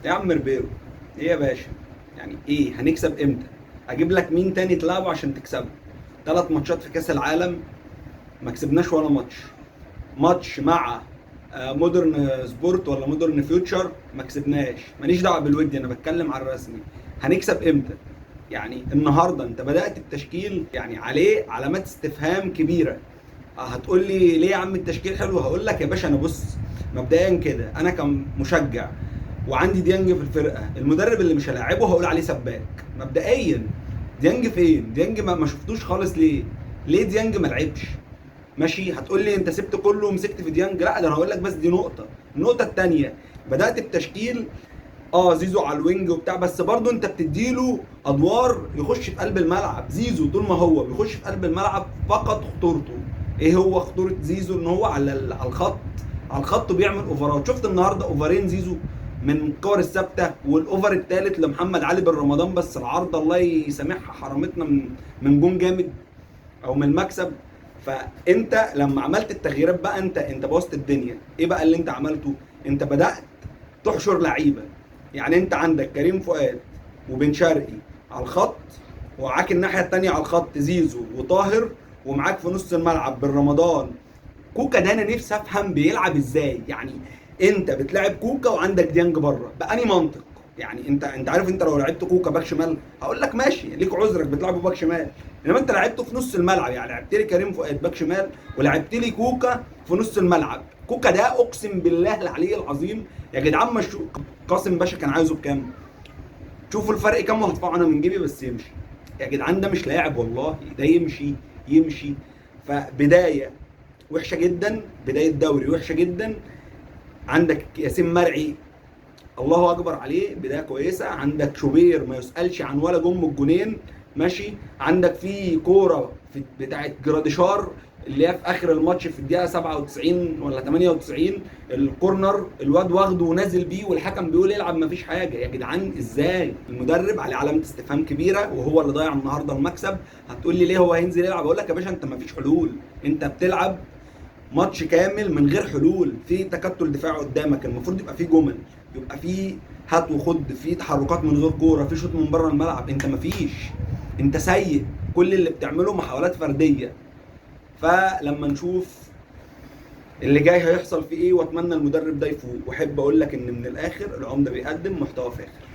يا عم ربيرو، ايه يا باشا؟ يعني ايه هنكسب امتى؟ اجيب لك مين تاني تلعبه عشان تكسبه؟ 3 ماتشات في كاس العالم ما كسبناش ولا ماتش. ماتش مع مودرن سبورت ولا مودرن فيوتشر ما كسبناش. ماليش دعوه بالودي، انا بتكلم على الرسمي. هنكسب امتى؟ يعني النهارده انت بدات التشكيل يعني عليه علامات استفهام كبيره. هتقول لي ليه يا عم التشكيل حلو؟ هقول لك يا باشا، انا بص، مبدئيا كده انا كمشجع وعندي ديانج في الفرقه، المدرب اللي مش هلاعبه هقول عليه سباك مبدئيا. ديانج فين؟ ديانج ما شفتوش خالص. ليه ديانج ما لعبش؟ ماشي، هتقول لي انت سبت كله ومسكت في ديانج. لا، ده انا هقول لك بس دي نقطه. النقطه الثانيه، بدات التشكيل زيزو على الوينج وبتاع، بس برضه انت بتديله ادوار يخش في قلب الملعب. زيزو طول ما هو بيخش في قلب الملعب فقط خطورته. ايه هو خطوره زيزو؟ ان هو على الخط، على الخط بيعمل اوفرات. شفت النهارده اوفرين زيزو من الكور الثابته، والاوفر الثالث لمحمد علي بن رمضان، بس العارضه الله يسامحها حرمتنا من جون جامد او من المكسب. فانت لما عملت التغييرات بقى انت بوظت الدنيا. ايه بقى اللي انت عملته؟ انت بدات تحشر لعيبه. يعني انت عندك كريم فؤاد وبن شرقي على الخط، ومعاك الناحيه الثانيه على الخط زيزو وطاهر، ومعاك في نص الملعب بن رمضان. كوكا ده انا نفسي افهم بيلعب ازاي. يعني انت بتلعب كوكا وعندك ديانج بره، بأني منطق؟ يعني انت عارف، انت لو لعبت كوكا باك شمال هقول لك ماشي، ليك عذرك بتلعبه باك شمال. انما انت لعبته في نص الملعب، يعني لعبت لي كريم فؤاد باك شمال ولعبت لي كوكا في نص الملعب. كوكا ده اقسم بالله العلي العظيم يا جدعان، مش قاسم باشا كان عايزه بكام؟ شوفوا الفرق كام، وهدفعه انا من جيبي بس يمشي. يا جدعان ده مش لاعب والله، ده يمشي. فبدايه وحشه جدا، بدايه دوري وحشه جدا. عندك ياسين مرعي، الله اكبر عليه، بدايه كويسه. عندك شوبير ما يسالش عن ولا جم الجونين، ماشي. عندك في كوره في بتاعه جراديشار اللي هي في اخر الماتش في الدقيقه 97 ولا 98، الكورنر الواد واخده ونازل بيه والحكم بيقول يلعب، ما فيش حاجه. يا جدعان ازاي؟ المدرب عليه علامه استفهام كبيره، وهو اللي ضيع النهارده المكسب. هتقول لي ليه هو هينزل يلعب؟ اقول لك يا باشا، انت ما فيش حلول. انت بتلعب ماتش كامل من غير حلول، في تكتل دفاع قدامك، المفروض يبقى في جمل، يبقى في هات وخد، في تحركات من غير كوره، في شوط من بره الملعب. انت مفيش، انت سيء. كل اللي بتعمله محاولات فرديه. فلما نشوف اللي جاي هيحصل فيه ايه، واتمنى المدرب ده يفوق. واحب اقول لك ان من الاخر العمده بيقدم محتوى فاخر.